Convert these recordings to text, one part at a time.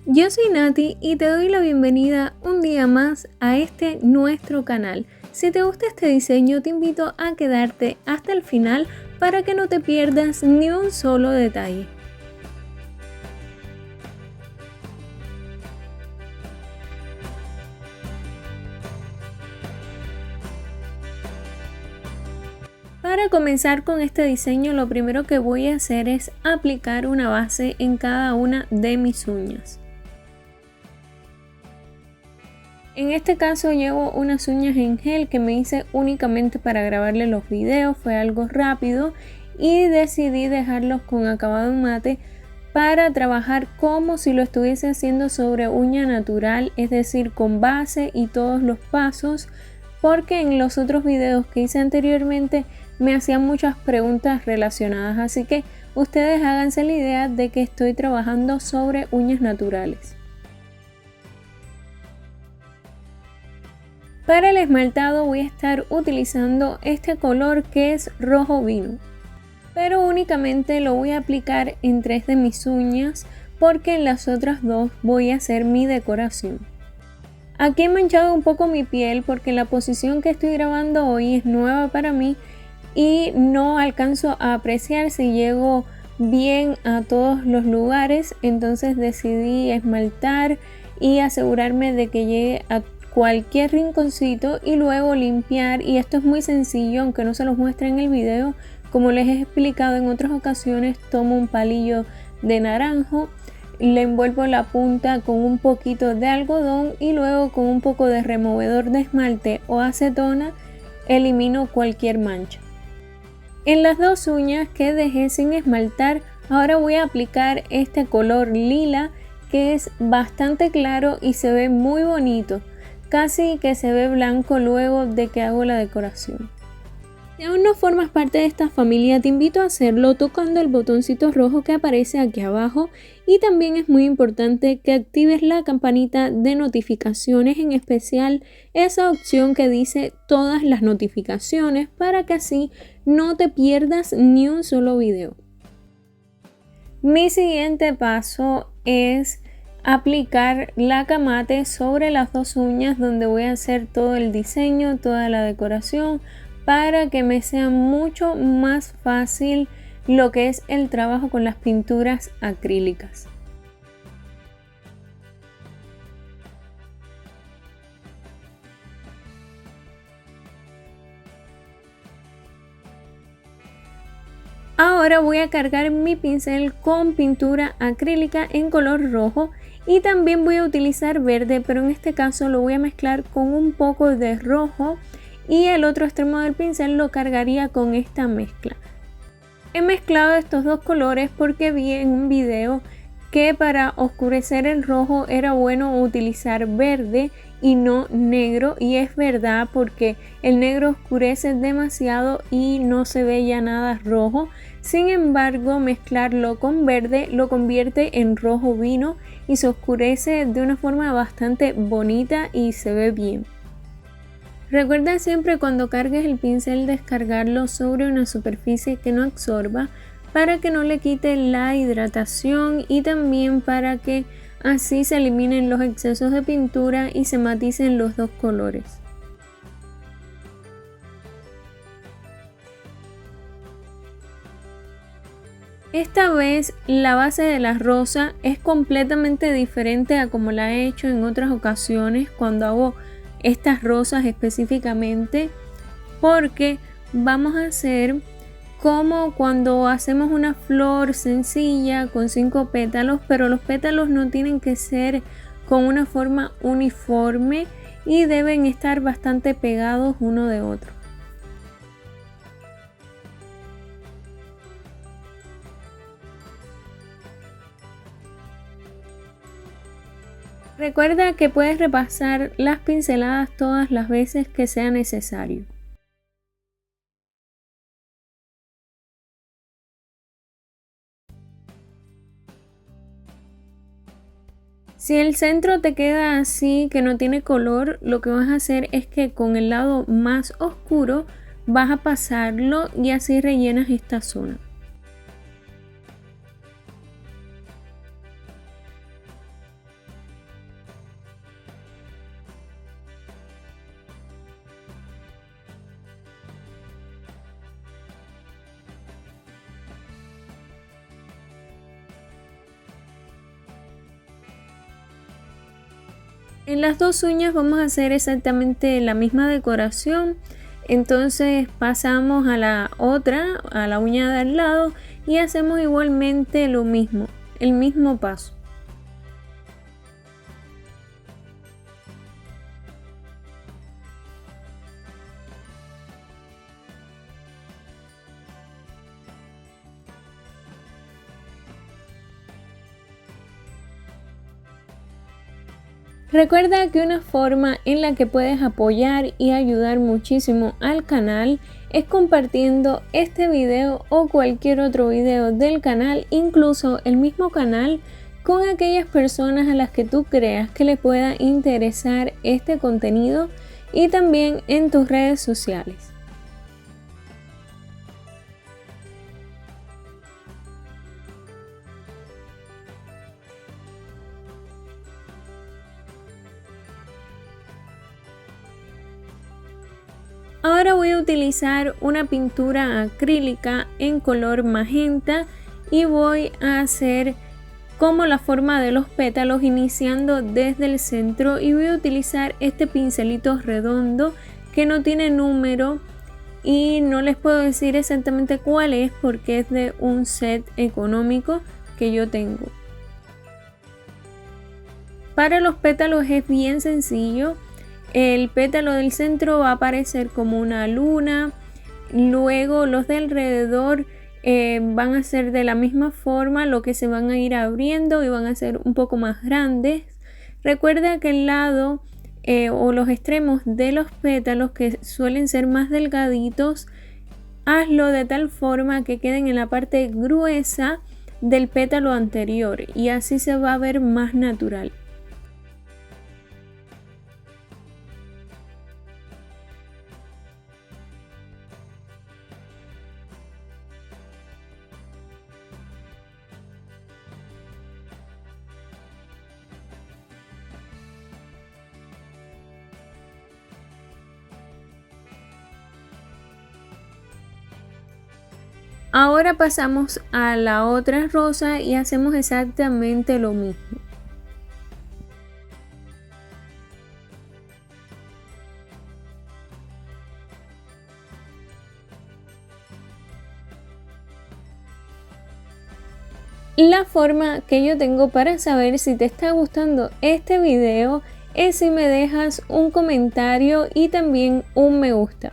Yo soy Nati y te doy la bienvenida un día más a este nuestro canal. Si te gusta este diseño, te invito a quedarte hasta el final para que no te pierdas ni un solo detalle. Para comenzar con este diseño, lo primero que voy a hacer es aplicar una base en cada una de mis uñas. En este caso llevo unas uñas en gel que me hice únicamente para grabarle los videos, fue algo rápido y decidí dejarlos con acabado mate para trabajar como si lo estuviese haciendo sobre uña natural, es decir, con base y todos los pasos, porque en los otros videos que hice anteriormente me hacían muchas preguntas relacionadas, así que ustedes háganse la idea de que estoy trabajando sobre uñas naturales. Para el esmaltado voy a estar utilizando este color que es rojo vino, pero únicamente lo voy a aplicar en 3 de mis uñas porque en las otras 2 voy a hacer mi decoración. Aquí he manchado un poco mi piel porque la posición que estoy grabando hoy es nueva para mí y no alcanzo a apreciar si llego bien a todos los lugares, entonces decidí esmaltar y asegurarme de que llegue a cualquier rinconcito y luego limpiar, y esto es muy sencillo aunque no se los muestre en el video. Como les he explicado en otras ocasiones, tomo un palillo de naranjo, le envuelvo la punta con un poquito de algodón y luego con un poco de removedor de esmalte o acetona elimino cualquier mancha. En las 2 uñas que dejé sin esmaltar, ahora voy a aplicar este color lila que es bastante claro y se ve muy bonito. Casi que se ve blanco luego de que hago la decoración. Si aún no formas parte de esta familia, te invito a hacerlo tocando el botoncito rojo que aparece aquí abajo, y también es muy importante que actives la campanita de notificaciones, en especial esa opción que dice todas las notificaciones, para que así no te pierdas ni un solo video. Mi siguiente paso es aplicar la camate sobre las 2 uñas donde voy a hacer todo el diseño, toda la decoración, para que me sea mucho más fácil lo que es el trabajo con las pinturas acrílicas. Ahora voy a cargar mi pincel con pintura acrílica en color rojo y también voy a utilizar verde, pero en este caso lo voy a mezclar con un poco de rojo y el otro extremo del pincel lo cargaría con esta mezcla. He mezclado estos dos colores porque vi en un video que para oscurecer el rojo era bueno utilizar verde y no negro, y es verdad porque el negro oscurece demasiado y no se ve ya nada rojo. Sin embargo, mezclarlo con verde lo convierte en rojo vino y se oscurece de una forma bastante bonita y se ve bien. Recuerda siempre cuando cargues el pincel descargarlo sobre una superficie que no absorba, para que no le quite la hidratación y también para que así se eliminen los excesos de pintura y se maticen los dos colores. Esta vez la base de la rosa es completamente diferente a como la he hecho en otras ocasiones cuando hago estas rosas específicamente, porque vamos a hacer como cuando hacemos una flor sencilla con 5 pétalos, pero los pétalos no tienen que ser con una forma uniforme y deben estar bastante pegados uno de otro. Recuerda que puedes repasar las pinceladas todas las veces que sea necesario. Si el centro te queda así, que no tiene color, lo que vas a hacer es que con el lado más oscuro vas a pasarlo y así rellenas esta zona. En las dos uñas vamos a hacer exactamente la misma decoración. Entonces pasamos a la otra, a la uña de al lado, y hacemos igualmente lo mismo, el mismo paso. Recuerda que una forma en la que puedes apoyar y ayudar muchísimo al canal es compartiendo este video o cualquier otro video del canal, incluso el mismo canal, con aquellas personas a las que tú creas que les pueda interesar este contenido, y también en tus redes sociales. Ahora voy a utilizar una pintura acrílica en color magenta y voy a hacer como la forma de los pétalos, iniciando desde el centro, y voy a utilizar este pincelito redondo que no tiene número y no les puedo decir exactamente cuál es porque es de un set económico que yo tengo. Para los pétalos es bien sencillo. El pétalo del centro va a aparecer como una luna, luego los de alrededor van a ser de la misma forma, lo que se van a ir abriendo y van a ser un poco más grandes. Recuerda que el lado o los extremos de los pétalos, que suelen ser más delgaditos, hazlo de tal forma que queden en la parte gruesa del pétalo anterior, y así se va a ver más natural. Ahora pasamos a la otra rosa y hacemos exactamente lo mismo. La forma que yo tengo para saber si te está gustando este video es si me dejas un comentario y también un me gusta.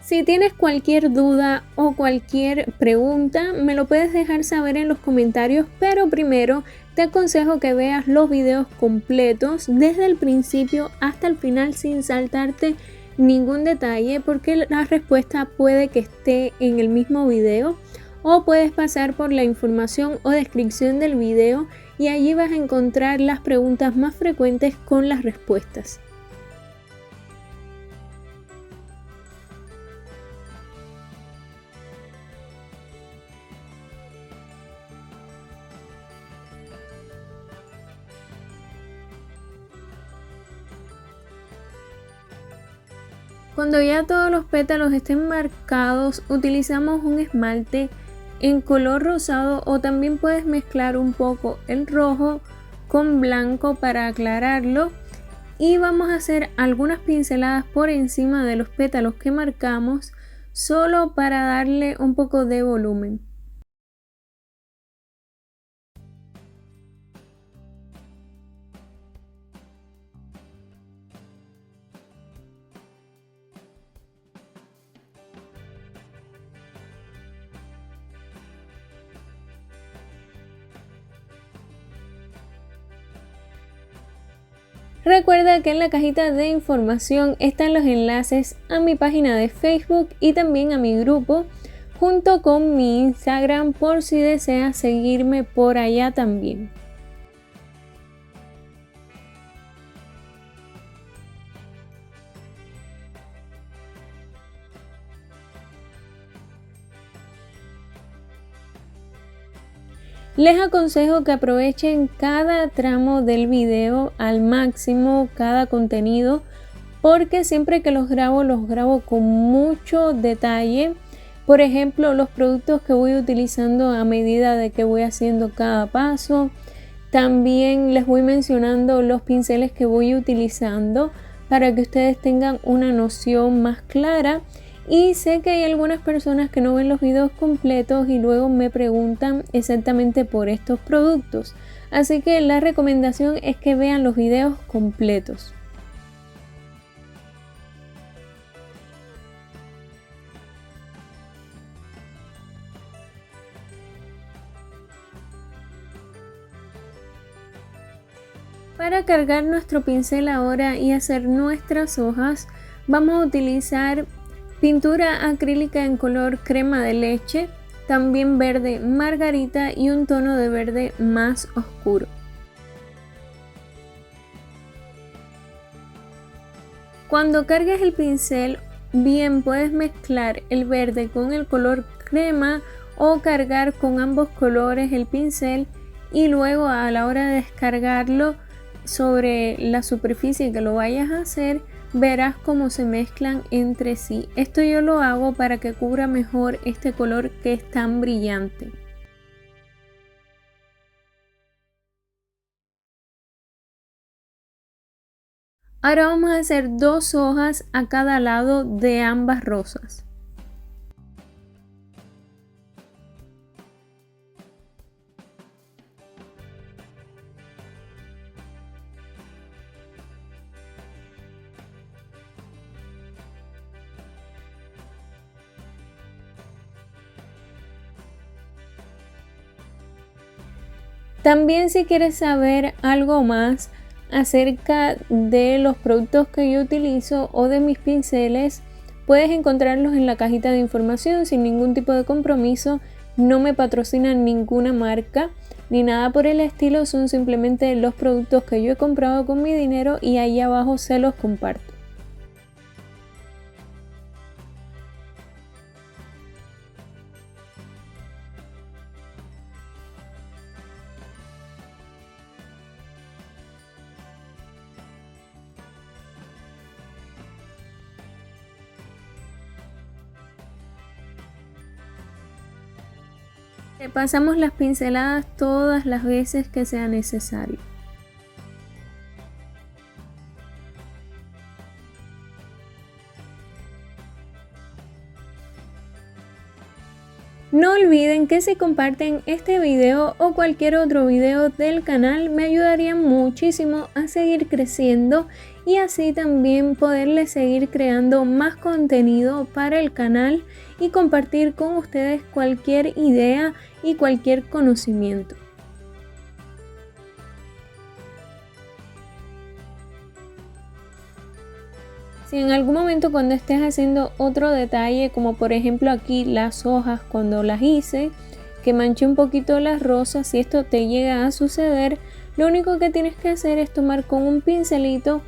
Si tienes cualquier duda o cualquier pregunta, me lo puedes dejar saber en los comentarios, pero primero te aconsejo que veas los videos completos desde el principio hasta el final sin saltarte ningún detalle, porque la respuesta puede que esté en el mismo video, o puedes pasar por la información o descripción del video y allí vas a encontrar las preguntas más frecuentes con las respuestas. Cuando ya todos los pétalos estén marcados, utilizamos un esmalte en color rosado, o también puedes mezclar un poco el rojo con blanco para aclararlo, y vamos a hacer algunas pinceladas por encima de los pétalos que marcamos, solo para darle un poco de volumen. Recuerda que en la cajita de información están los enlaces a mi página de Facebook y también a mi grupo, junto con mi Instagram, por si deseas seguirme por allá también. Les aconsejo que aprovechen cada tramo del video al máximo, cada contenido, porque siempre que los grabo con mucho detalle. Por ejemplo, los productos que voy utilizando a medida de que voy haciendo cada paso. También les voy mencionando los pinceles que voy utilizando para que ustedes tengan una noción más clara. Y sé que hay algunas personas que no ven los videos completos y luego me preguntan exactamente por estos productos. Así que la recomendación es que vean los videos completos. Para cargar nuestro pincel ahora y hacer nuestras hojas, vamos a utilizar pintura acrílica en color crema de leche, también verde margarita y un tono de verde más oscuro. Cuando cargues el pincel, bien puedes mezclar el verde con el color crema o cargar con ambos colores el pincel y luego a la hora de descargarlo sobre la superficie que lo vayas a hacer, verás cómo se mezclan entre sí. Esto yo lo hago para que cubra mejor este color que es tan brillante. Ahora vamos a hacer 2 hojas a cada lado de ambas rosas. También si quieres saber algo más acerca de los productos que yo utilizo o de mis pinceles, puedes encontrarlos en la cajita de información sin ningún tipo de compromiso. No me patrocinan ninguna marca ni nada por el estilo, son simplemente los productos que yo he comprado con mi dinero y ahí abajo se los comparto. Pasamos las pinceladas todas las veces que sea necesario. No olviden que si comparten este video o cualquier otro video del canal me ayudarían muchísimo a seguir creciendo y así también poderles seguir creando más contenido para el canal y compartir con ustedes cualquier idea y cualquier conocimiento. Si en algún momento cuando estés haciendo otro detalle, como por ejemplo aquí las hojas cuando las hice, que manché un poquito las rosas, si esto te llega a suceder, lo único que tienes que hacer es tomar con un pincelito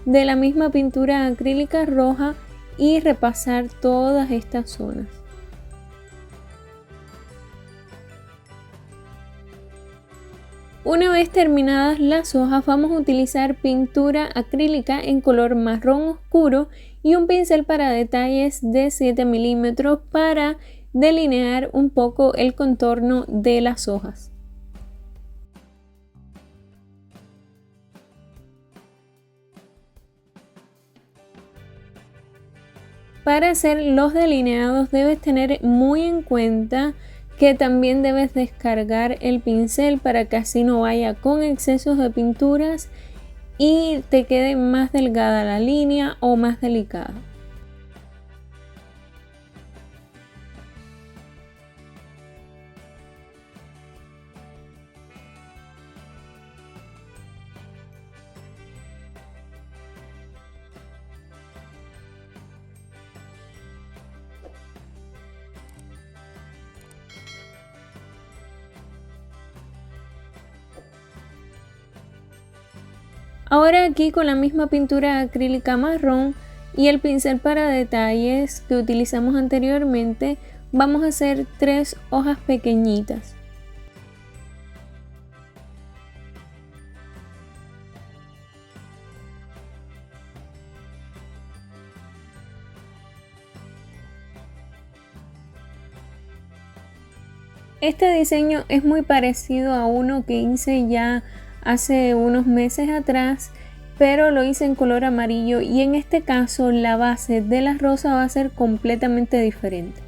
de la misma pintura acrílica roja y repasar todas estas zonas. Una vez terminadas las hojas vamos a utilizar pintura acrílica en color marrón oscuro y un pincel para detalles de 7 milímetros para delinear un poco el contorno de las hojas. Para hacer los delineados debes tener muy en cuenta que también debes descargar el pincel para que así no vaya con excesos de pinturas y te quede más delgada la línea o más delicada. Ahora aquí con la misma pintura acrílica marrón y el pincel para detalles que utilizamos anteriormente, vamos a hacer 3 hojas pequeñitas. Este diseño es muy parecido a uno que hice ya hace unos meses atrás, pero lo hice en color amarillo y en este caso la base de la rosa va a ser completamente diferente.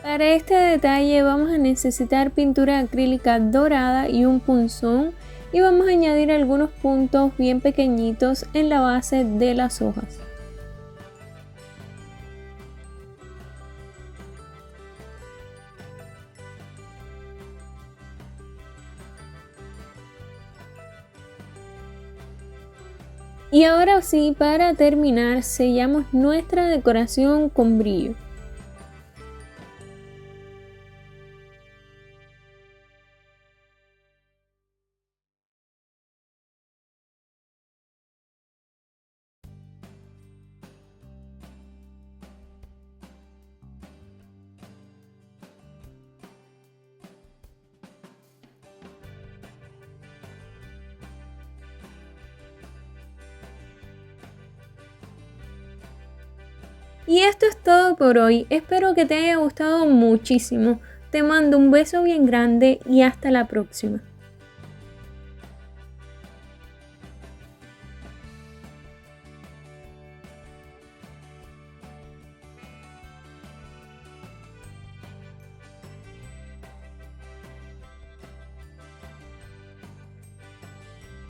Para este detalle vamos a necesitar pintura acrílica dorada y un punzón y vamos a añadir algunos puntos bien pequeñitos en la base de las hojas. Y ahora sí, para terminar, sellamos nuestra decoración con brillo. Y esto es todo por hoy, espero que te haya gustado muchísimo. Te mando un beso bien grande y hasta la próxima.